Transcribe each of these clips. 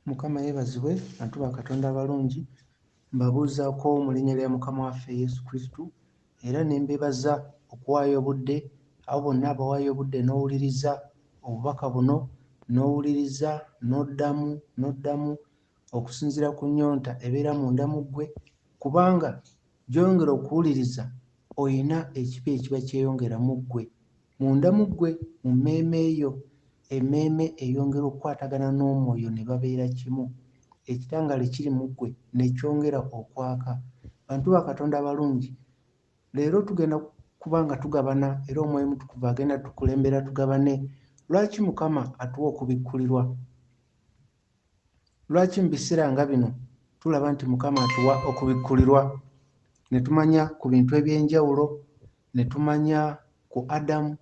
Mukama yeebazibwe, bantu ba Katonda abalungi, mbabuuzaako mu linnya lya Mukama waffe Yesu Kristo, era ne mbeebaza okuwaayo obudde, abo bonna abawaayo obudde n'owuliriza obubaka buno, n'owuliriza n'oddamu okusinziira ku nnyonta ebeera munda mu ggwe, kubanga gy'oyongera okuwuliriza oyina ekibi ekiba kyeyongera mu ggwe. Munda mu ggwe, mu mmeeme eyo, emmeeme eyongera okukwatagana n'omwoyo ne babeera kimu. Ekitangaala ekiri mu ggwe ne kyongera okwaka. Bantu ba Katonda abalungi, leero tugenda kuba nga tugabana era Omwoyo Mutukuvu agenda tukulembera tugabane. Lwaki Mukama atuwa okubikkulirwa? Lwaki mu biseera nga bino tulaba nti Mukama atuwa okubikkulirwa? Ne tumanya ku bintu eby'enjawulo, ne tumanya ku Adamu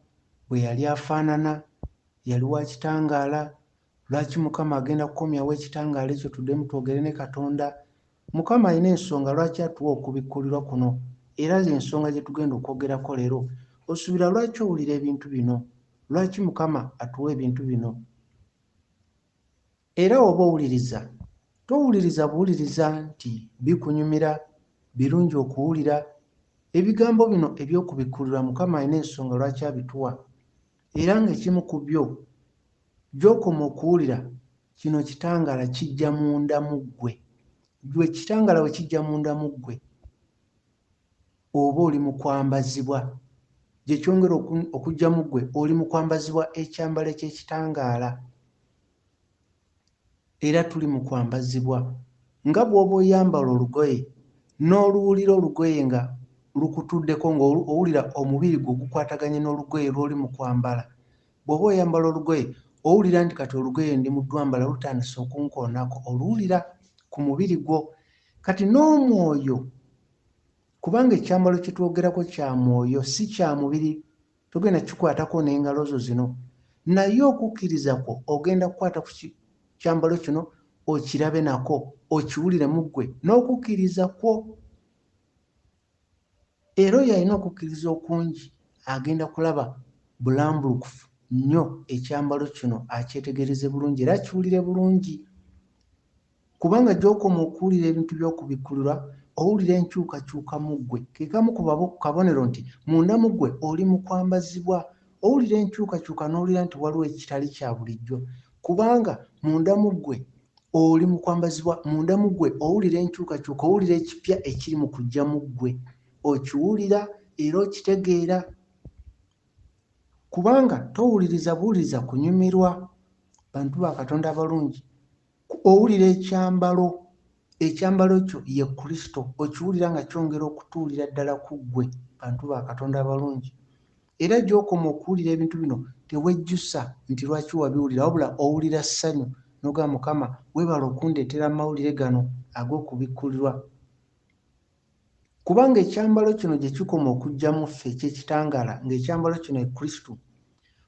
bwe yali afaanana, yali wa kitangaala. Lwaki Mukama agenda kukomyawo ekitangaala ekyo tuddemu twogere ne Katonda? Mukama alina ensonga lwaki atuwa okubikkulirwa kuno, era y'ensonga gye tugenda okwogerako leero. Osuubira lwaki owulira ebintu bino? Lwaki Mukama atuwa ebintu bino? Era oba owuliriza, towuliriza buwuliriza nti bikunyumira, birungi okuwulira. Ebigambo bino eby'okubikkulirwa Mukama alina ensonga lwaki abituwa, era ng'ekimu ku byo gy'okoma okuwulira, kino kitangaala kijja munda mu ggwe. Ggwe kitangaala bwe kijja munda mu ggwe, oba oli mu kwambazibwa. Gye kyongera okujja mu ggwe, oli mu kwambazibwa ekyambalo eky'ekitangaala. Era tuli mu kwambazibwa. Nga bw'oba oyambala olugoye n'oluwulira olugoye nga lukutuddeko, ng'owulira omubiri gwo gukwataganye n'olugoye lw'oli mu kwambala. Bw'oba oyambala olugoye owulira nti kati olugoye ndi mu ddwambala lutandise okunkoonako, oluwulira ku mubiri gwo. Kati n'omwoyo, kubanga ekyambalo kye twogerako kya mwoyo si kya mubiri, togenda kikwatako n'engalo zo zino. Naye okukkiriza kwo ogenda kukwata ku kyambalo kino okirabe nako, okiwulire mu ggwe n'okukkiriza kwo. Era oyo alina okukkiriza okungi agenda kulaba bulambulukufu nnyo ekyambalo kino, akyetegereze bulungi era akiwulire bulungi. Kubanga gy'okoma okuwulira ebintu by'okubikkulirwa, owulira enkyukakyuka mu ggwe. Ke kamu ku kabonero nti munda mu ggwe oli mu kwambazibwa. Owulira enkyukakyuka n'owulira nti waliwo ekitali kya bulijjo, kubanga munda mu ggwe oli mu kwambazibwa. Munda mu ggwe owulira enkyukakyuka, owulira ekipya ekiri mu kujja mu ggwe. Okiwulira era okitegeera, kubanga towuliriza buwuliriza kunyumirwa. Bantu ba Katonda abalungi, owulira ekyambalo, ekyambalo kyo ye Kristo, okiwulira nga kyongera okutuulira ddala ku ggwe. Bantu ba Katonda abalungi, era gy'okoma okuwulira ebintu bino tewejjusa nti lwaki wabiwulira, wabula owulira ssanyu n'ogamba Mukama weebala okundeetera amawulire gano ag'okubikkulirwa. Kubanga ekyambalo kino gye kikoma okujja mu ffe eky'ekitangaala, ng'ekyambalo kino ye Kristo,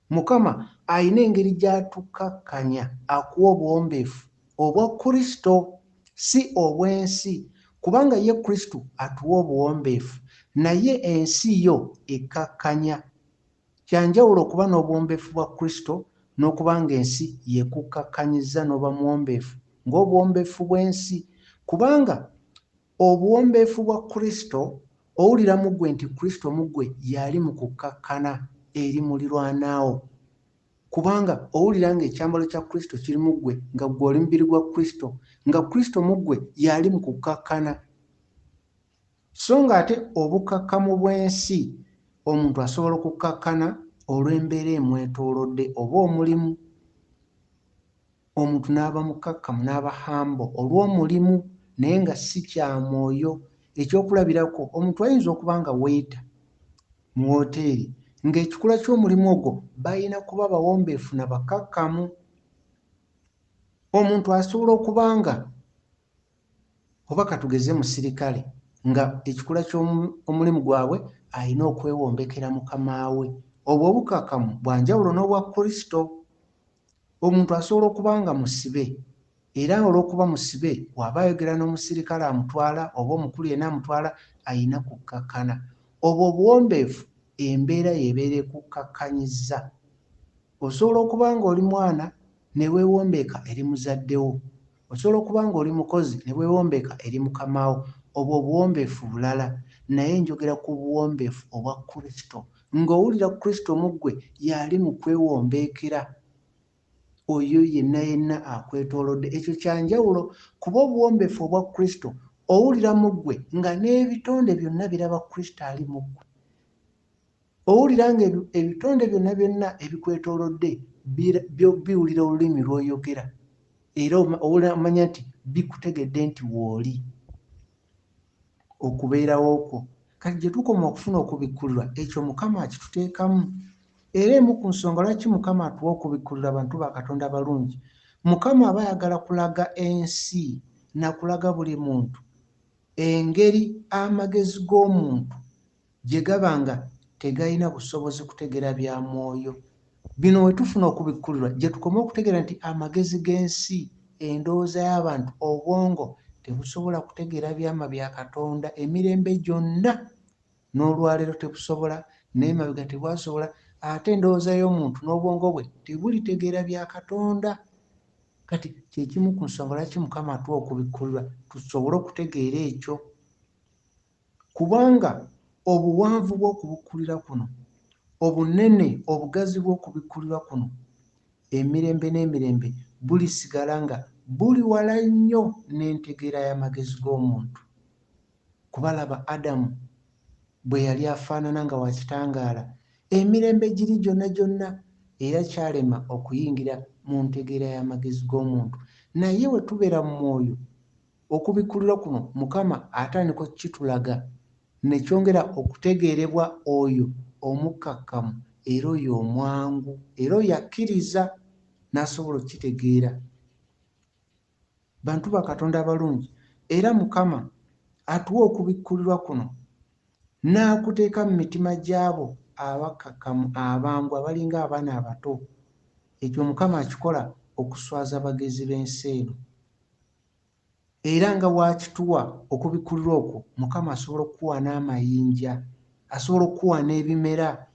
Mukama alina engeri gy'atukakkanya akuwa obuwombeefu obwa Kristo, si obw'ensi. Kubanga ye Kristo atuwa obuwombeefu, naye ensi yo ekkakkanya. Kyanjawulo okuba n'obuwombeefu bwa Kristo n'okuba ng'ensi yekukkakkanyizza n'oba muwombeefu ng'obuwombeefu bw'ensi. Kubanga obuwombeefu bwa Kristo owulira mu ggwe nti Kristo mu ggwe yali mu kukkakkana eri mulirwanaawo, kubanga owulira ng'ekyambalo kya Kristo kiri mu ggwe, nga ggwe oli mubiri gwa Kristo, nga Kristo mu ggwe yali mu kukkakkana. So ng'ate obukakkamu bw'ensi omuntu asobola okukkakkana olw'embeera emwetoolodde oba omulimu. Omuntu n'aba mukkakkamu n'aba hambo olw'omulimu, naye nga si kya mwoyo. Ekyokulabirako, omuntu ayinza okuba nga weeta mu woteeri, ng'ekikula ky'omulimu ogwo balina kuba bawombeefu na bakkakkamu. Omuntu asobola okuba nga, oba katugeze musirikale, nga ekikula ky'omulimu gwabwe alina okwewombekera mukama we. Obwo obukakkamu bwa njawulo n'obwa Kristo. Omuntu asobola okuba nga musibe, era olw'okuba musibe bw'aba ayogera n'omusirikale amutwala oba omukulu yenna amutwala, alina kukkakkana. Obwo obuwombeefu embeera y'ebeera ekukkakkanyizza. Osobola okuba ng'oli mwana ne weewombeeka eri muzaddewo, osobola okuba ng'oli mukozi ne weewombeka eri mukamawo, obwo obuwombeefu bulala, naye njogera ku buwombeefu obwa Kristo, ng'owulira Kristo mu ggwe y'ali mu kwewombeekera oyo yenna yenna akwetoolodde. Ekyo kya njawulo, kuba obuwombeefu obwa Kristo owulira mu ggwe nga n'ebitonde byonna biraba Kristo ali mu ggwe. Owulira nga ebitonde byonna byonna ebikwetoolodde biwulira olulimi lw'oyogera, era omanya nti bikutegedde nti w'oli. Okubeerawo okwo kati gye tukoma okufuna okubikkulirwa, ekyo Mukama akituteekamu. Era emu ku nsonga lwaki Mukama atuwa okubikkulirwa bantu ba Katonda balungi, Mukama aba ayagala kulaga ensi na kulaga buli muntu engeri amagezi g'omuntu gye gaba nga tegalina busobozi kutegeera bya Mwoyo. Bino we tufuna okubikkulirwa gye tukoma okutegeera nti amagezi g'ensi, endowooza y'abantu, obwongo tebusobola kutegeera byama bya Katonda emirembe gyonna. N'olwaleero tebusobola, n'emabega tebwasobola, ate endowooza y'omuntu n'obwongo bwe tebulitegeera bya Katonda. Kati kye kimu ku nsonga lwaki Mukama atuwa okubikkulirwa, tusobole okutegeera ekyo. Kubanga obuwanvu bw'okubikkulirwa kuno, obunene, obugazi bw'okubikkulirwa kuno, emirembe n'emirembe bulisigala nga buli wala nnyo n'entegeera y'amagezi g'omuntu. Kuba laba Adamu bwe yali afaanana nga wa kitangaala, emirembe giri gyonna gyonna era kyalema okuyingira mu ntegeera y'amagezi g'omuntu. Naye bwe tubeera mu Mwoyo, okubikkulirwa kuno Mukama atandika okukitulaga ne kyongera okutegeerebwa oyo omukkakkamu era oyo omwangu, era oyo akkiriza n'asobola okukitegeera. Bantu ba Katonda abalungi, era Mukama atuwa okubikkulirwa kuno n'akuteeka mu mitima gy'abo abakkakkamu, abangu, abalinga abaana abato. Ekyo Mukama akikola okuswaza abagezi b'ensi eno. Era nga bw'akituwa okubikkulirwa okwo, Mukama asobola okukuwa n'amayinja, asobola okukuwa n'ebimera.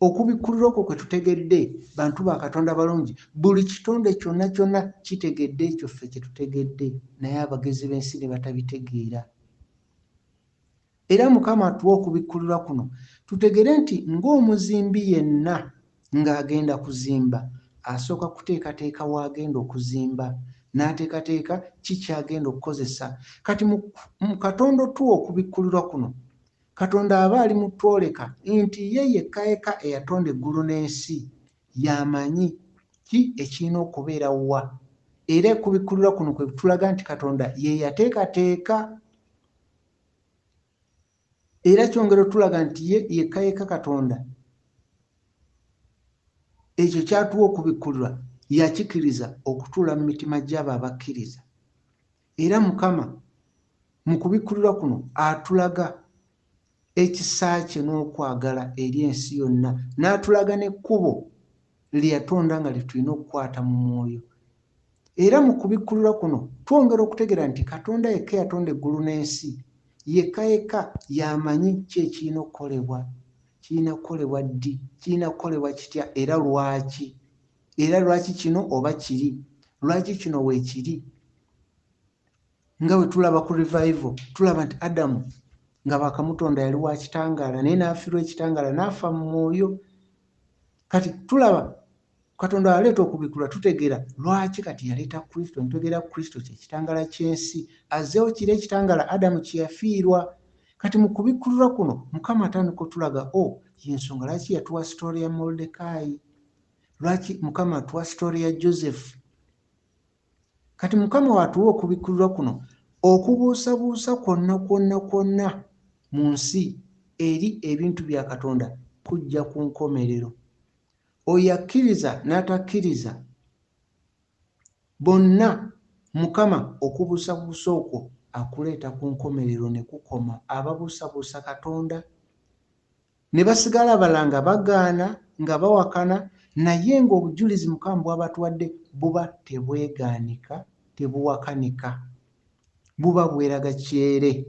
Okubikkulirwa okwo kwe tutegedde, bantu ba Katonda balungi, buli kitonde kyonna kyonna kitegedde ekyo ffe kye tutegedde, naye abagezi b'ensi ne batabitegeera. Era Mukama atuwa okubikkulirwa kuno tutegere nti ng'omuzimbi yenna ng'agenda kuzimba, asooka kuteekateeka w'agenda okuzimba, n'ateekateeka ki ky'agenda okukozesa. Kati mu Katonda otuwa okubikkulirwa kuno, Katonda aba ali mu twoleka nti ye yekka yekka eyatonda eggulu n'ensi y'amanyi ki ekirina okubeera wa. Era okubikkulirwa kuno kwe tulaga nti Katonda ye yateekateeka. Era kyongera otulaga nti ye yekka yekka Katonda ekyo kyatuwa okubikkulirwa yakikkiriza okutuula mu mitima gy'abo abakkiriza. Era Mukama mu kubikkulirwa kuno atulaga ekisa kye n'okwagala eri ensi yonna, n'atulaga n'ekkubo lye yatonda nga lye tulina okukwata mu Mwoyo. Era mu kubikkulirwa kuno twongera okutegeera nti Katonda yekka yatonda eggulu n'ensi, yekka yekka y'amanyi ki ekirina okukolebwa, kirina kukolebwa ddi, kirina kukolebwa kitya, era lwaki. Era lwaki kino oba kiri, lwaki kino weekiri. Nga bwe tulaba ku revival, tulaba nti Adamu nga bakamutonda yali wa kitangaala, naye n'afiirwa ekitangaala n'afa mu Mwoyo. Kati tulaba Katonda aleeta okubikkulirwa, tutegeera lwaki kati yaleeta Kristo. Ntegeera Kristo kye kitangaala ky'ensi, azzeewo kiri ekitangaala Adamu kye yafiirwa. Kati mu kubikkulirwa kuno Mukama atandika otulaga y'ensonga lwaki yatuwa sitoola ya Moridekaayi, lwaki Mukama atuwa sitoola ya Joseph. Kati Mukama watuwa okubikkulirwa kuno okubuusabuusa kwonna kwonna kwonna mu nsi eri ebintu bya Katonda kujja ku nkomerero. Oyo akkiriza n'atakkiriza bonna Mukama okubuusabuusa okwo akuleeta ku nkomerero ne kukoma. Ababuusabuusa Katonda ne basigala balanga bagaana nga bawakana, naye ng'obujulizi Mukama bw'abatuwadde buba tebwegaanika, tebuwakanika, buba bweraga kyere.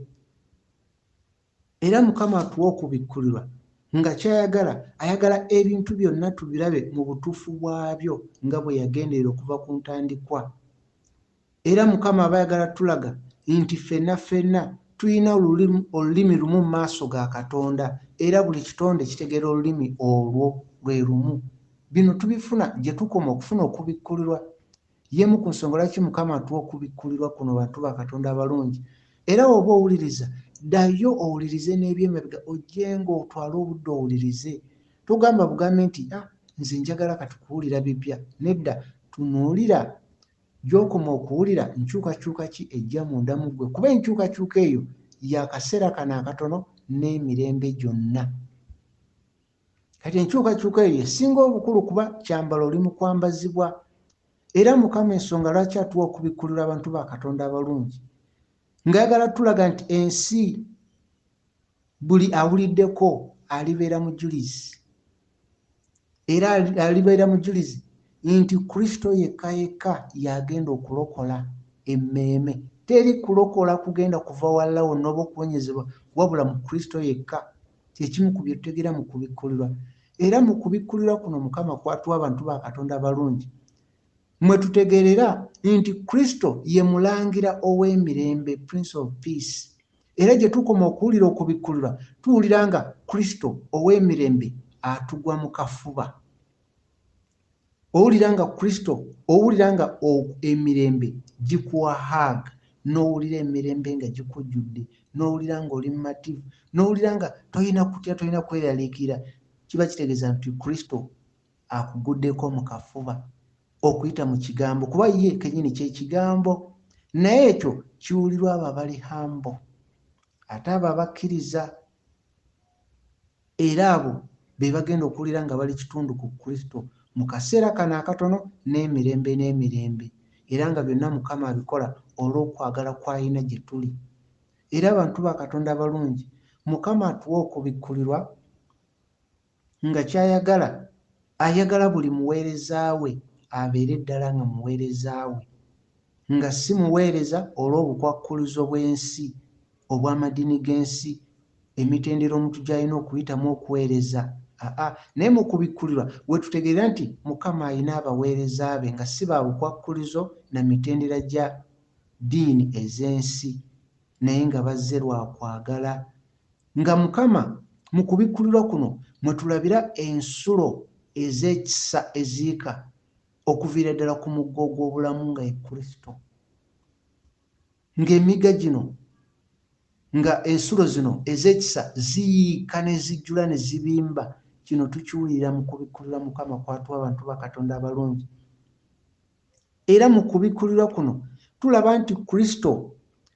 Era Mukama atuwa okubikkulirwa nga ky'ayagala, ayagala ebintu byonna tubirabe mu butuufu bwabyo nga bwe yagenderera okuva ku ntandikwa. era Mukama abayagala tulaga nti ffenna tulina olulimi lumu mu maaso ga Katonda, era buli kitonde kitegeera olulimi olwo lwe lumu. Bino tubifuna gye tukoma okufuna okubikkulirwa. Yemu ku nsonga lwaki Mukama atuwa okubikkulirwa kuno bantu ba Katonda abalungi. Era oba owuliriza, ddayo owulirize n'ebyemabega, ojjenga otwale obudde owulirize. Togamba bugambe nti nze njagala kati kuwulira bipya. Nedda, tunuulira gy'okoma okuwulira nkyukakyuka ki ejja munda mu ggwe, kuba enkyukakyuka eyo y'akaseera kano akatono n'emirembe gyonna. Kati enkyukakyuka eyo esinga obukulu kuba kyambalo oli mu kwambazibwa. Era Mukama ensonga lwaki atuwa okubikkulirwa abantu ba Katonda abalungi, ng'ayagala tulaga nti ensi buli awuliddeko alibeera mujulizi, era alibeera mujulizi nti Kristo yekka y'agenda okulokola emmeeme. Teri kulokola kugenda kuva walala wonna oba okuwonyezebwa, wabula mu Kristo yekka. Kyekimu ku bye tutegeera mu kubikkulirwa. Era mu kubikkulirwa kuno Mukama kwatuwa abantu ba Katonda abalungi, mwe tutegeerera nti Kristo ye mulangira ow'emirembe, Prince of Peace. Era gye tukoma okuwulira okubikkulirwa, tuwulira nga Kristo ow'emirembe atugwa mu kafuba. Owulira nga Kristo, owulira nga emirembe gikuwa hug, n'owulira emirembe nga gikujjudde, n'owulira nga oli mumativu, n'owulira nga tolina kutya, tolina kweraliikira, kiba kitegeeza nti Kristo akuguddeko mu kafuba, okuyita mu kigambo, kuba ye kennyini kyekigambo. Naye ekyo kiwulirwa abo abali hambo, ate abo abakkiriza, era abo be bagenda okuwulira nga bali kitundu ku Kristo mu kaseera kano akatono n'emirembe. Era nga byonna Mukama abikola olw'okwagala kw'alina gye tuli. Era abantu ba Katonda abalungi, Mukama atuwa okubikkulirwa nga ky'ayagala, ayagala buli muweereza we abeere ddala nga muweereza we, nga si muweereza olw'obukwakkulizo bw'ensi, obw'amadiini g'ensi, emitendera omuntu gy'alina okuyitamu okuweereza. Naye mu kubikkulirwa we tutegeera nti Mukama alina abaweereza be nga si ba bukwakkulizo na mitendera gya ddiini ez'ensi, naye nga bazze lwa kwagala. Nga Mukama mu kubikkulirwa kuno mwe tulabira ensulo ez'ekisa eziika okuviira ddala ku muggo gw'obulamu nga ye Kristo. Ng'emigga gino, nga ensulo zino ez'ekisa ziyiika ne zijjula ne zibimba, kino tukiwulira mu kubikkulirwa Mukama kwatuwa abantu ba Katonda abalungi. Era mu kubikkulirwa kuno tulaba nti Kristo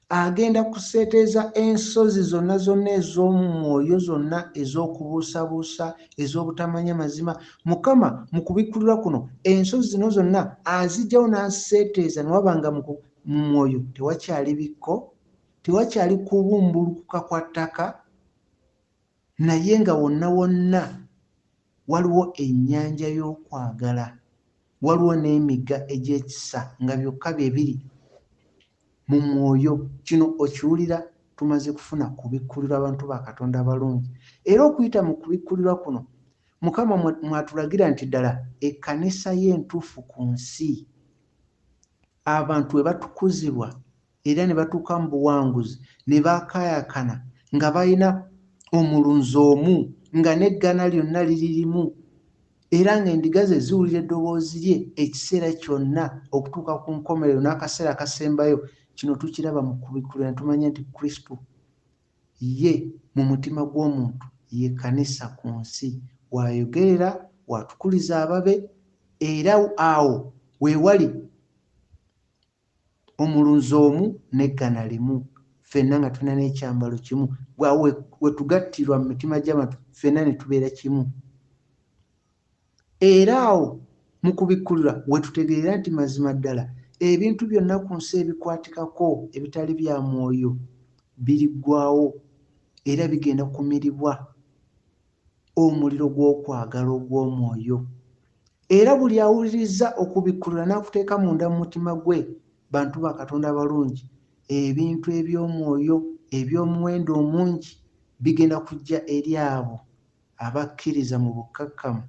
agenda kuseeteeza ensozi zonna ez'omu mwoyo, zonna ez'okubuusabuusa, ez'obutamanya mazima. Mukama mu kubikkulirwa kuno ensozi zino zonna azijjawo n'aseeteeza ne waba nga mu mwoyo tewakyali bikko, tewakyali kubumbulukuka kwa ttaka, naye nga wonna wonna waliwo ennyanja y'okwagala, waliwo n'emigga egy'ekisa, nga byokka bye biri mu mwoyo. Kino okiwulira tumaze kufuna kubikkulirwa abantu ba Katonda abalungi. Era okuyita mu kubikkulirwa kuno Mukama mwatulagira nti ddala ekkanisa ye entuufu ku nsi, abantu we batukuzibwa era ne batuuka mu buwanguzi, ne baakaayakana nga balina omulunzi omu, nga n'eggana lyonna liri limu, era ng'endiga ze ziwulira eddoboozi lye ekiseera kyonna okutuuka ku nkomerero n'akaseera akasembayo. Kino tukiraba mu kubikkulirwa ne tumanya nti Kristo ye mu mutima gw'omuntu ye kkanisa ku nsi, w'ayogerera, w'atukuliza ababe, era awo we wali omulunzi omu n'eggana limu, ffenna nga tulina n'ekyambalo kimu, we tugattirwa mu mitima gy'abantu, ffenna ne tubeera kimu. Era awo mu kubikkulirwa we tutegeera nti mazima ddala ebintu byonna ku nsi ebikwatikako ebitali bya mwoyo biriggwaawo, era bigenda kumiribwa omuliro gw'okwagala ogw'omwoyo. Era buli awuliriza okubikkulirwa n'akuteeka munda mu mutima gwe, bantu ba Katonda abalungi, ebintu eby'omwoyo eby'omuwendo omungi bigenda kujja eri abo abakkiriza mu bukkakkamu.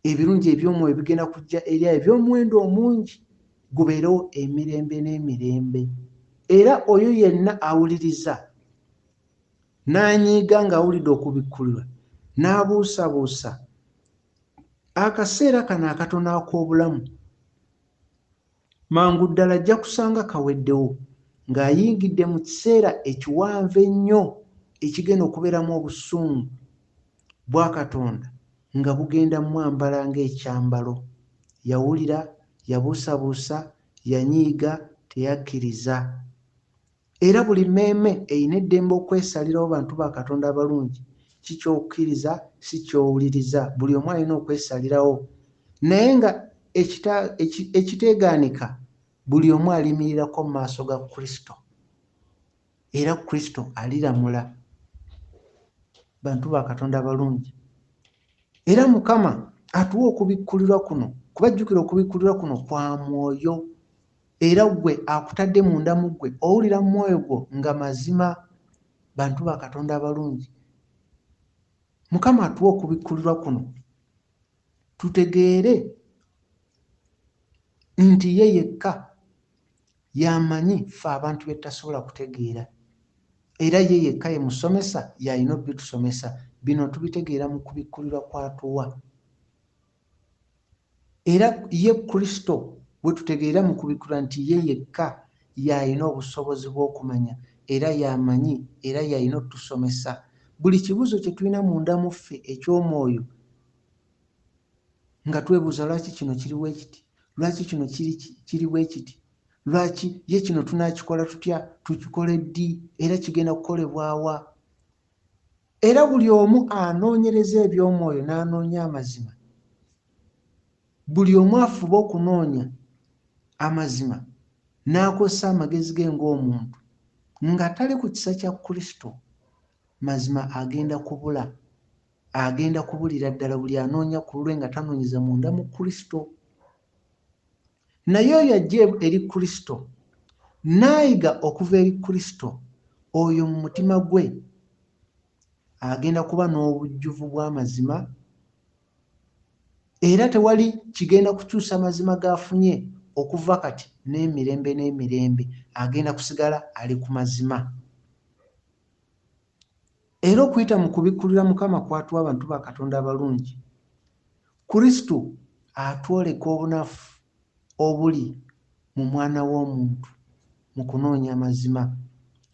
Ebirungi eby'omwoyo bigenda kujja eri abo eby'omuwendo omungi gubeerewo emirembe n'emirembe. Era oyo yenna awuliriza n'anyiiga ng'awulidde okubikkulirwa n'abuusabuusa akaseera kano akatono ak'obulamu, mangu ddala ajja kusanga kaweddewo ng'ayingidde mu kiseera ekiwanvu ennyo ekigenda okubeeramu obusungu bwa Katonda nga bugenda mwambala ng'ekyambalo. Yawulira, yabuusabuusa, yanyiiga, teyakkiriza. Era buli mmeeme erina eddembe okwesalirawo bantu ba Katonda abalungi, si kyokkiriza si kyowuliriza, buli omu alina okwesalirawo. Naye nga ekiteegaanika buli omu alimirirako mu maaso ga Kristo, era Kristo aliramula bantu ba Katonda abalungi. Era Mukama atuwa okubikkulirwa kuno, kubajjukira okubikkulirwa kuno kwa Mwoyo. Era gwe akutadde munda mu ggwe, owulira mu mwoyo gwo nga mazima. Bantu ba Katonda abalungi, Mukama atuwa okubikkulirwa kuno tutegeere nti ye yekka y'amanyi ffe abantu bye tutasobola kutegeera. Era ye yekka ye musomesa, y'alina obitusomesa. Bino tubitegeera mu kubikkulirwa kw'atuwa. Era ye Kristo bwe tutegeera mu kubikkulirwa nti ye yekka y'alina obusobozi bw'okumanya, era y'amanyi, era y'alina otusomesa. Buli kibuuzo kye tulina munda mu ffe eky'omwoyo nga twebuuza lwaki kino kiri bwe kiti, lwaki kino kiri bwe kiti, lwaki ye kino tunaakikola tutya, tukikole ddi, era kigenda kukolebwa wa? Era buli omu anoonyereza eby'omwoyo n'anoonya amazima. Buli omu afuba okunoonya amazima n'akozesa amagezi ge ng'omuntu nga tali ku kisa kya Kristo, mazima agenda kubula, agenda kubulira ddala buli anoonya ku lulwe nga tanoonyeza munda mu Kristo. Naye oyo ajja eri Kristo n'ayiga okuva eri Kristo, oyo mu mutima gwe agenda kuba n'obujjuvu bw'amazima, era tewali kigenda kukyusa mazima g'afunye okuva kati n'emirembe n'emirembe. Agenda kusigala ali ku mazima. Era okuyita mu kubikkulira Mukama kw'atuwa abantu ba Katonda abalungi, Kristo atwoleka obunafu obuli mu mwana w'omuntu mu kunoonya amazima.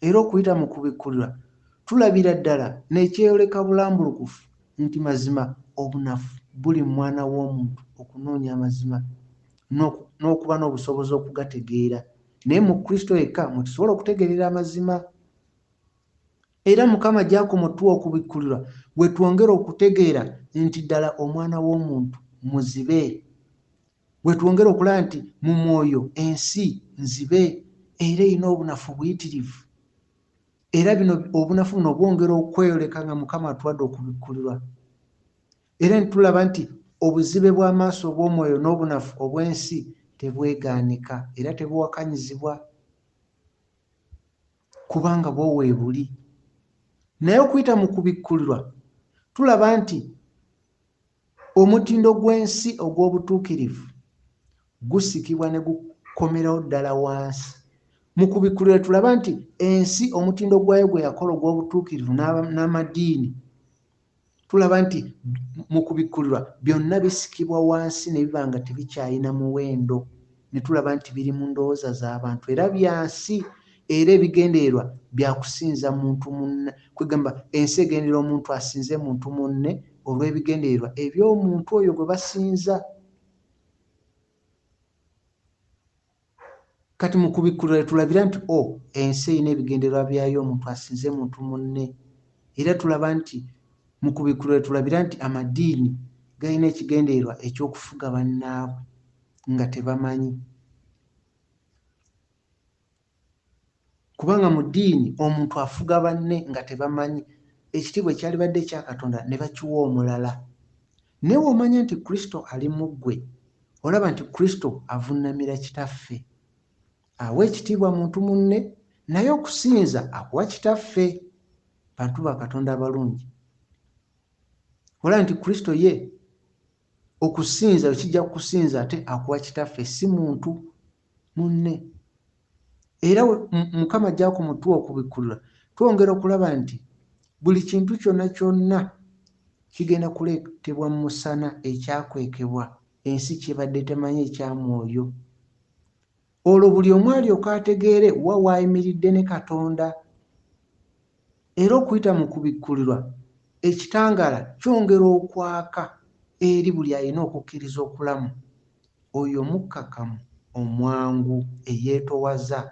Era okuyita mu kubikkulira tulabira ddala n'ekyeyoleka bulambulukufu nti mazima obunafu buli mu mwana w'omuntu okunoonya amazima n'okuba n'obusobozi okugategeera. Naye mu Kristo yekka mwe tusobola okutegeerera amazima. Era Mukama gy'akoma otuwa okubikkulirwa bwe twongera okutegeera nti ddala omwana w'omuntu muzibe, bwe twongera okulaba nti mu mwoyo ensi nzibe era erina obunafu buyitirivu. Era bino obunafu buno bwongera okweyoleka nga Mukama atuwadde okubikkulirwa. Era ntulaba nti obuzibe bw'amaaso obw'omwoyo n'obunafu obw'ensi tebwegaanika era tebuwakanyizibwa, kubanga bwo weebuli. Naye okuyita mu kubikkulirwa tulaba nti omutindo gw'ensi ogw'obutuukirivu gusikibwa ne gukomerawo ddala wansi. Mu kubikkulirwa tulaba nti ensi omutindo gwayo gwe yakola ogw'obutuukirivu n'amadiini, tulaba nti mu kubikkulirwa byonna bisikibwa wansi ne biba nga tebikyalina muwendo. Ne tulaba nti biri mu ndowooza z'abantu era byansi, era ebigendererwa bya kusinza muntu munne. Kwegamba ensi egenderera omuntu asinze muntu munne olw'ebigendererwa eby'omuntu oyo gwe basinza. Kati mu kubikkulirwa tulabira nti ensi erina ebigendererwa byayo omuntu asinze muntu munne. Era tulaba nti mu kubikkulirwa tulabira nti amadiini galina ekigendererwa eky'okufuga bannaabwe nga tebamanyi. Kubanga mu ddiini omuntu afuga banne nga tebamanyi. Ekitiibwa ekyalibadde ekya Katonda ne bakiwa omulala. Naye w'omanya nti Kristo ali mu ggwe, olaba nti Kristo avunnamira Kitaffe. Awa ekitiibwa muntu munne, naye okusinza akuwa Kitaffe. Bantu ba Katonda abalungi, olaba nti Kristo ye okusinza ekijja kukusinza ate akuwa Kitaffe, si muntu. munne. Era Mukama gy'ako mutuwa okubikkulira, twongera okulaba nti buli kintu kyonna kyonna kigenda kuleetebwa mu musana ekyakwekebwa, ensi kyebadde temanyi ekya Mwoyo. Olwo buli omu alyoka ategeere wa waayimiridde ne Katonda. Era okuyita mu kubikkulirwa, ekitangaala kyongera okwaka eri buli alina okukkiriza okulamu, oyo omukkakkamu, omwangu, eyeetowaza.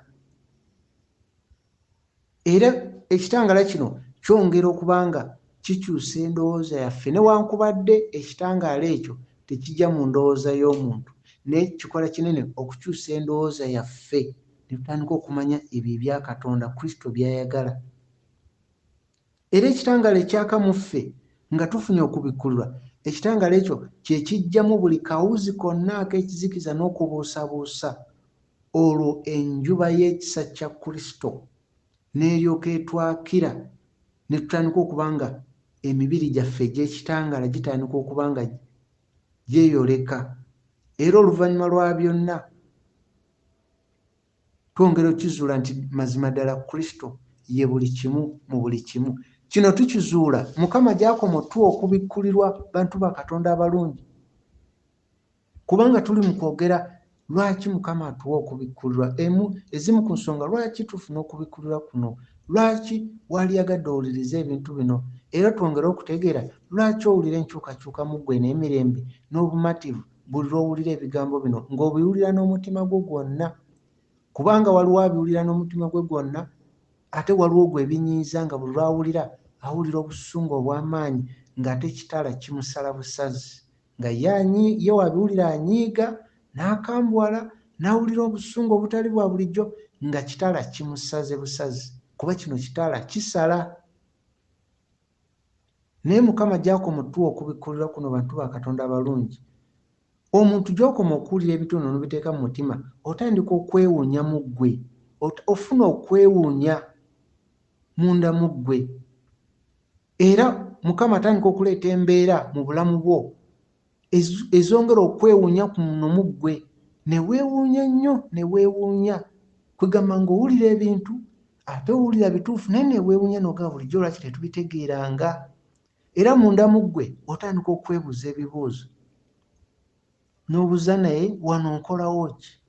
Era ekitangaala kino kyongera okuba nga kikyusa endowooza yaffe, newankubadde ekitangaala ekyo tekijja mu ndowooza y'omuntu, naye kikola kinene okukyusa endowooza yaffe, ne tutandika okumanya ebyo ebya Katonda, Kristo by'ayagala. Era ekitangaala ekyaka mu ffe nga tufunye okubikkulirwa, ekitangaala ekyo kye kijjamu buli kawuzi konna ak'ekizikiza n'okubuusabuusa. Olwo enjuba y'ekisa kya Kristo n'eryoka etwakira, ne tutandika okuba nga emibiri gyaffe egy'ekitangaala gitandika okuba nga gyeyoleka. Era oluvannyuma lwa byonna twongera okizuula nti mazima ddala Kristo ye buli kimu mu buli kimu. Kino tukizuula Mukama gy'akoma otuwa okubikkulirwa, bantu ba Katonda abalungi. Kubanga tuli mu kwogera lwaki Mukama atuwa okubikkulirwa. Ezimu ku nsonga lwaki tufuna okubikkulirwa kuno, lwaki wali yagadde owulirize ebintu bino, era twongere okutegeera lwaki owulira enkyukakyuka mu ggwe n'emirembe n'obumativu buli lw'owulira ebigambo bino ng'obiwulira n'omutima gwo gwonna. Kubanga waliwo abiwulira n'omutima gwe gwonna, ate waliwo gwe ebinyiiza nga buli lw'awulira awulira obusungu obw'amaanyi, ng'ate ekitala kimusala busazi, nga ye wabiwulira anyiiga n'akambwala n'awulira obusungu obutali bwa bulijjo, nga kitala kimusaze busazi, kuba kino kitala kisala. Naye Mukama gy'akoma otuwa okubikkulirwa kuno, bantu ba Katonda abalungi, omuntu gy'okoma okuwulira ebitono n'obiteeka mu mutima, otandika okwewuunya mu ggwe, ofuna okwewuunya munda mu ggwe. Era Mukama atandika okuleeta embeera mu bulamu bwo ezongera okwewuunya kuno mu ggwe, ne weewuunya nnyo, ne weewuunya. Kwegamba ng'owulira ebintu ate owulira bituufu, naye ne weewuunya n'ogamba bulijjo lwaki tetubitegeeranga. Era munda mu ggwe otandika okwebuuza ebibuuzo, n'obuuza naye wano nkolawo ki?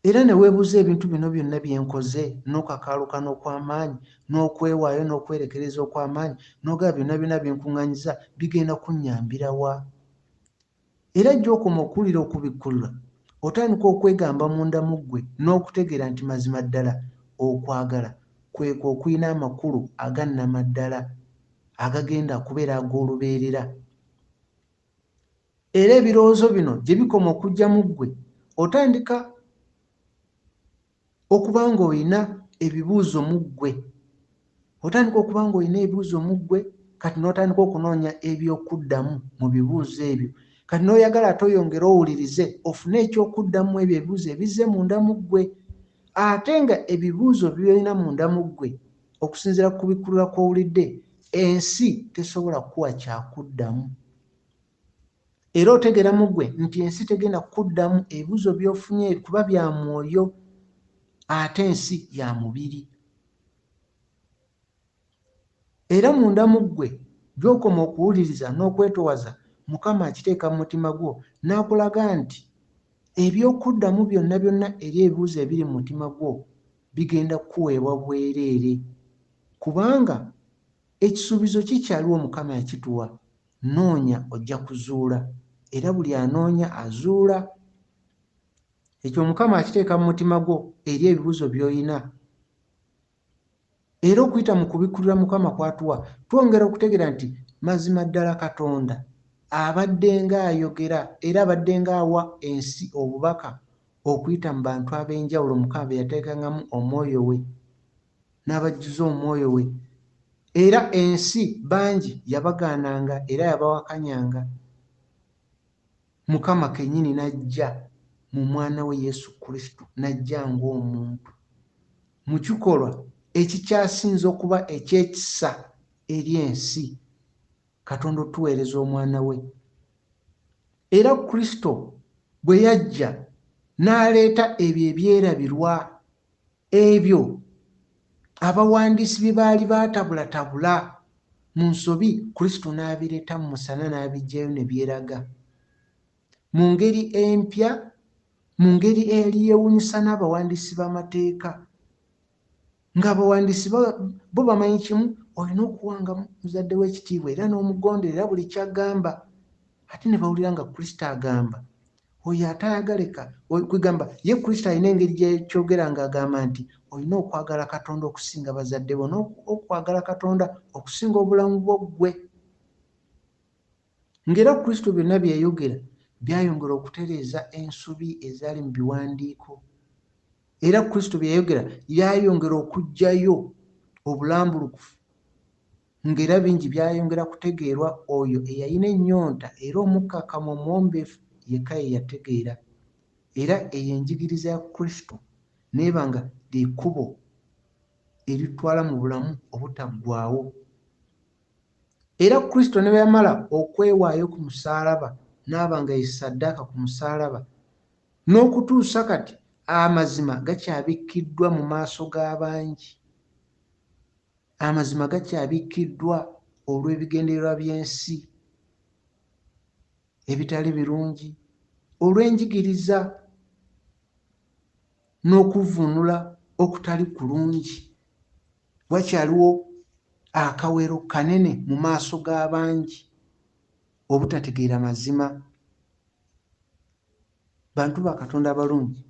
Era ne weebuuza ebintu bino byonna bye nkoze, n'okakaalukana okw'amaanyi, n'okwewaayo n'okwerekereza okw'amaanyi, n'ogaba byonna byonna bye nkuŋŋanyiza bigenda kunnyambira wa? Era gy'okoma okuwulira okubikkulirwa, otandika okwegamba munda mu ggwe n'okutegeera nti mazima ddala okwagala kwekwo okulina amakulu agannama ddala agagenda kubeera ag'olubeerera. Era ebirowoozo bino gye bikoma okujja mu ggwe, otandika okuba ng'olina ebibuuzo mu ggwe. Otandika okuba ng'olina ebibuuzo mu ggwe, kati n'otandika okunoonya eby'okuddamu mu bibuuzo ebyo. Kati n'oyagala ate oyongere owulirize ofune eky'okuddamu ebyo ebibuuzo ebizze munda mu ggwe. Ate nga ebibuuzo by'olina munda mu ggwe, okusinziira ku kubikkulirwa kw'owulidde, ensi tesobola kuwa kyakuddamu. Era otegeera mu ggwe nti ensi tegenda kuddamu ebibuuzo by'ofunye kuba bya mwoyo, ate ensi ya mubiri. Era munda mu ggwe gy'okoma okuwuliriza n'okwetowaza, Mukama akiteeka mu mutima gwo n'akulaga nti eby'okuddamu byonna byonna eri ebibuuzo ebiri mu mutima gwo bigenda kuweebwa bwereere, kubanga ekisuubizo kikyaliwo Mukama yakituwa. Noonya ojja kuzuula, era buli anoonya azuula. Ekyo Mukama akiteeka mu mutima gwo eri ebibuuzo by'olina. Era okuyita mu kubikkulirwa Mukama kw'atuwa, twongera okutegeera nti mazima ddala Katonda abadde ng'ayogera era abadde ng'awa ensi obubaka okuyita mu bantu ab'enjawulo Mukama be yateekangamu omwoyo we n'abajjuza omwoyo we. Era ensi bangi yabagaananga era yabawakanyanga. Mukama kennyini n'ajja mu mwana we Yesu Kristo, n'ajja ng'omuntu mu kikolwa ekikyasinze okuba eky'ekisa eri ensi. Katonda otuweereza omwana we. Era Kristo bwe yajja n'aleeta ebyo ebyerabirwa ebyo abawandiisi bye baali baatabulatabula mu nsobi, Kristo n'abireeta mu musana n'abiggyayo ne byeraga mu ngeri empya, mu ngeri eriyewuunyisa n'abawandiisi b'amateeka, ng'abawandiisi bo bamanyi kimu, olina okuwanga muzadde w'ekitiibwa era n'omugonderera buli kyagamba. Ate ne bawulira nga Kristo agamba oyo atayagaleka kwegamba ye Kristo alina engeri gyekyogera ng'agamba nti olina okwagala Katonda okusinga bazadde bo n'okwagala Katonda okusinga obulamu bwo ggwe. Ng'era Kristo byonna byeyogera byayongera okutereeza ensobi ezaali mu biwandiiko, era Kristo byeyogera byayongera okuggyayo obulambulukufu, ng'era bingi byayongera kutegeerwa oyo eyalina ennyonta era omukkakkamu omuwombeefu yekka ye yategeera. Era eyo enjigiriza ya Kristo neeba nga ly'ekkubo eritwala mu bulamu obutaggwaawo. Era Kristo ne bwe yamala okwewaayo ku musaalaba n'aba nga ye ssaddaaka ku musaalaba, n'okutuusa kati amazima gakyabikkiddwa mu maaso g'abangi. Amazima gakyabikkiddwa olw'ebigendererwa by'ensi ebitali birungi, olw'enjigiriza n'okuvvuunula okutali kulungi. Wakyaliwo akawero kanene mu maaso g'abangi obutategeera mazima. Bantu ba Katonda abalungi,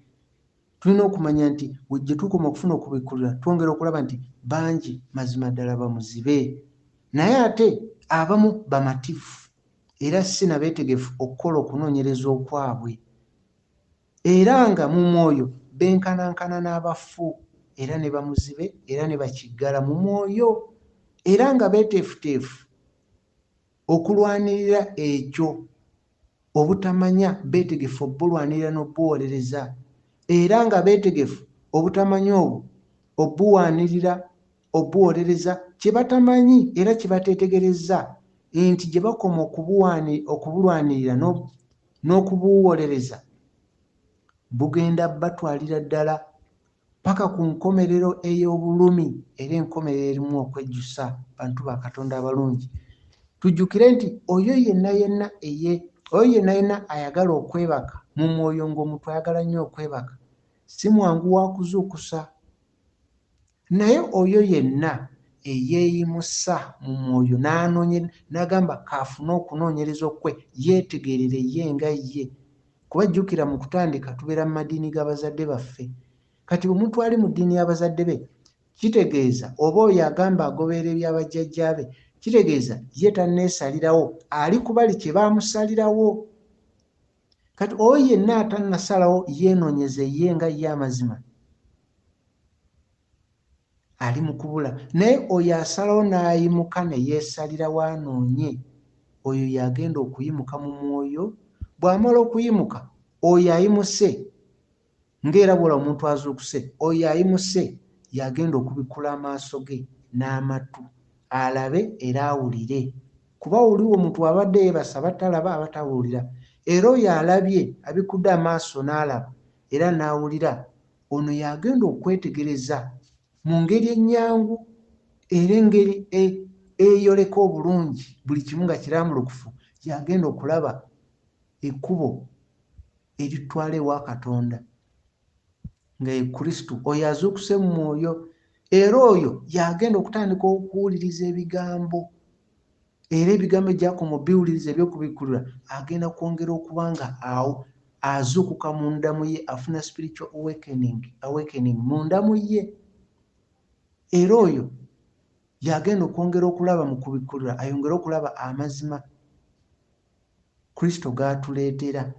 tulina okumanya nti gye tukoma okufuna okubikkulira twongera okulaba nti bangi mazima ddala bamuzibe, naye ate abamu bamativu era si nabeetegefu okukola okunoonyereza okwabwe, era nga mu mwoyo benkanankana n'abafu, era ne bamuzibe era ne bakiggala mu mwoyo, era nga beeteefuteefu okulwanirira ekyo obutamanya, beetegefu obulwanirira n'obuwolereza, era nga beetegefu obutamanya obwo obuwanirira obuwolereza kye batamanyi era kye bateetegereza nti gye bakoma okubulwanirira n'okubuwolereza bugenda batwalira ddala paka ku nkomerero ey'obulumi era enkomerero erimu okwejjusa. Bantu ba Katonda abalungi, tujjukire nti oyo yenna yenna ayagala okwebaka mu mwoyo, ng'omuntu ayagala nnyo okwebaka, si mwangu wa kuzuukusa. Naye oyo yenna eyeeyimusa mu mwoyo n'agamba kaafune okunoonyereza okwe, yeetegerere ye nga ye. Kuba jjukira mu kutandika tubeera mu madiini g'abazadde baffe. Kati omuntu ali mu ddiini y'abazadde be kitegeeza, oba oyo agamba agoberera ebyabajjajjaabe, kitegeeza ye tanneesalirawo, ali ku bali kye baamusalirawo. Kati oyo yenna atannasalawo yeenoonyeze ye nga ye amazima, ali mu kubula. Naye oyo asalawo n'ayimuka ne yeesalirawo anoonye, oyo yagenda okuyimuka mu mwoyo. Bw'amala okuyimuka, oyo ayimuse ng'era bw'ola omuntu azuukuse, oyo ayimuse yagenda okubikkula amaaso ge n'amatu alabe era awulire. Kuba oliwo omuntu abadde yeebasa abatalaba abatawulira, era oyo alabye abikkudde amaaso n'alaba era n'awulira, ono yagenda okwetegereza mu ngeri ennyangu era engeri eyoleka obulungi, buli kimu nga kirambulukufu, yagenda okulaba ekkubo eritwala ewa Katonda nga ye Kristo, oyo azuukuse mu mwoyo. Era oyo yagenda okutandika okuwuliriza ebigambo, era ebigambo egyakoma obiwuliriza eby'okubikkulira, agenda kwongera okuba nga awo azuukuka munda mu ye, afuna spiritual awakening munda mu ye. Era oyo yagenda okwongera okulaba mu kubikkulira, ayongere okulaba amazima Kristo g'atuleetera.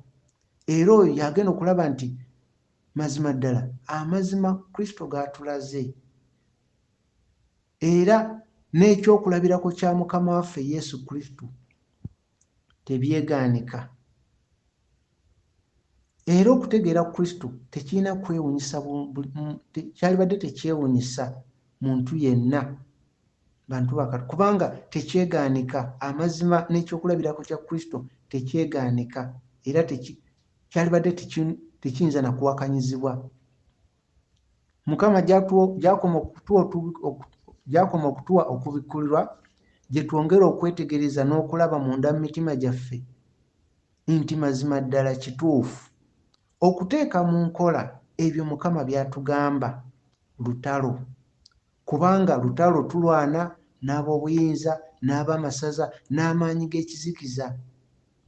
Era oyo yagenda okulaba nti mazima ddala amazima Kristo g'atulaze, era n'ekyokulabirako kya Mukama waffe Yesu Kristo tebyegaanika. Era okutegeera Kristo tekirina kwewuunyisa, kyalibadde tekyewuunyisa muntu yenna, bantu bakati, kubanga tekyegaanika. Amazima n'ekyokulabirako kya Kristo tekyegaanika, era kyalibadde tekiyinza nakuwakanyizibwa. Mukama gyakoma okutuwa okubikkulirwa gye twongera okwetegereza n'okulaba munda mu mitima gyaffe nti mazima ddala kituufu okuteeka mu nkola ebyo Mukama by'atugamba lutalo, kubanga lutalo tulwana n'ab'obuyinza n'ab'amasaza n'amaanyi g'ekizikiza.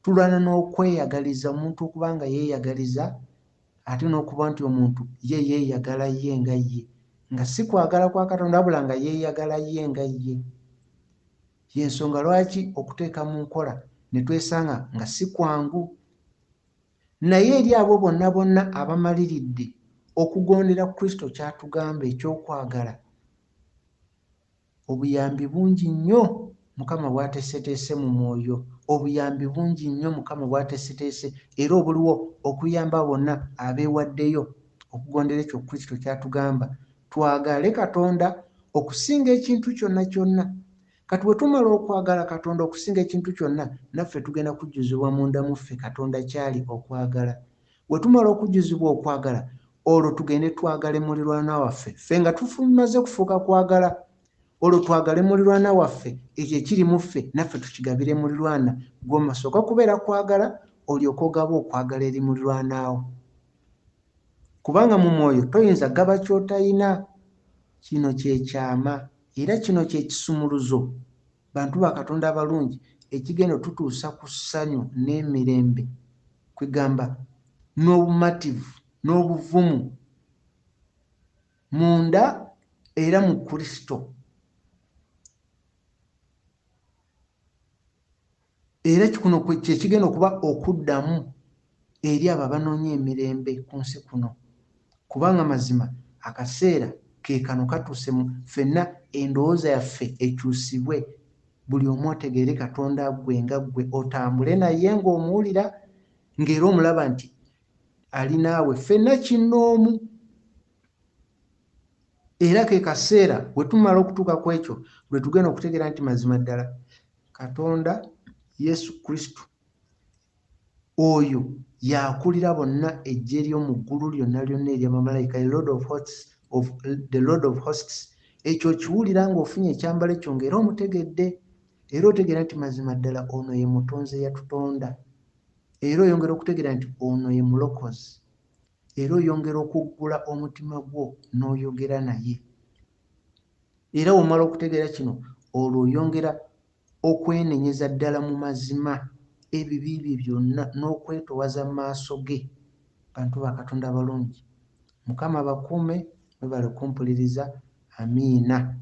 Tulwana n'okweyagaliza, omuntu okuba nga yeeyagaliza ate n'okuba nti omuntu ye yeeyagala ye nga ye, nga si kwagala kwa Katonda wabula nga yeeyagala ye nga ye. Y'ensonga lwaki okuteeka mu nkola ne twesanga nga si kwangu. Naye eri abo bonna bonna abamaliridde okugondera Kristo ky'atugamba ekyokwagala, obuyambi bungi nnyo Mukama bw'ateeseteese mu mwoyo, obuyambi bungi nnyo Mukama bw'ateeseteese era obuliwo okuyamba bonna abeewaddeyo okugondera ekyo Kristo ky'atugamba. Twagale Katonda okusinga ekintu kyonna kyonna. Kati bwe tumala okwagala Katonda okusinga ekintu kyonna, naffe tugenda kujjuzibwa munda muffe Katonda kyali okwagala. Bwe tumala okujjuzibwa okwagala, olwo tugende twagale muliraanwa waffe. Ffe nga tumaze kufuuka kwagala, olwo twagale muliraanwa waffe, ekyo ekiri mu ffe naffe tukigabire muliraanwa. Gw'omasooka kubeera kwagala, olyoke ogabe okwagala eri muliraanwawo. Kubanga mu mwoyo toyinza gaba ky'otalina. Kino kyekyama era kino kyekisumuluzo, bantu ba Katonda abalungi, ekigenda tutuusa ku ssanyu n'emirembe, kwegamba n'obumativu n'obuvumu munda era mu Kristo. Era kino kyekigenda okuba okuddamu eri abo abanoonya emirembe ku nsi kuno, kubanga mazima akaseera ke kano katuuse. Ffenna endowooza yaffe ekyusibwe, buli omu otegeere Katonda ggwe nga ggwe, otambule naye ng'omuwulira, ng'era omulaba nti ali naawe. Ffenna kinnoomu. Era ke kaseera bwe tumala okutuuka ku ekyo lwe tugenda okutegeera nti mazima ddala Katonda Yesu Kristo oyo y'akulira bonna eggye ly'omu ggulu lyonna lyonna ery'abamalayika, the Lord of Hosts. Ekyo kiwulira ng'ofunye ekyambalo ekyo ng'era omutegedde, era otegeera nti mazima ddala ono ye mutonzi eyatutonda, era oyongera okutegeera nti ono ye mulokozi, era oyongera okuggula omutima gwo n'oyogera naye. Era womala okutegeera kino, olwo oyongera okwenenyeza ddala mu mazima ebibi bye byonna n'okwetowaza mu maaso ge. Bantu ba Katonda abalungi, Mukama bakuume, mwebale kumpuliriza. Amiina.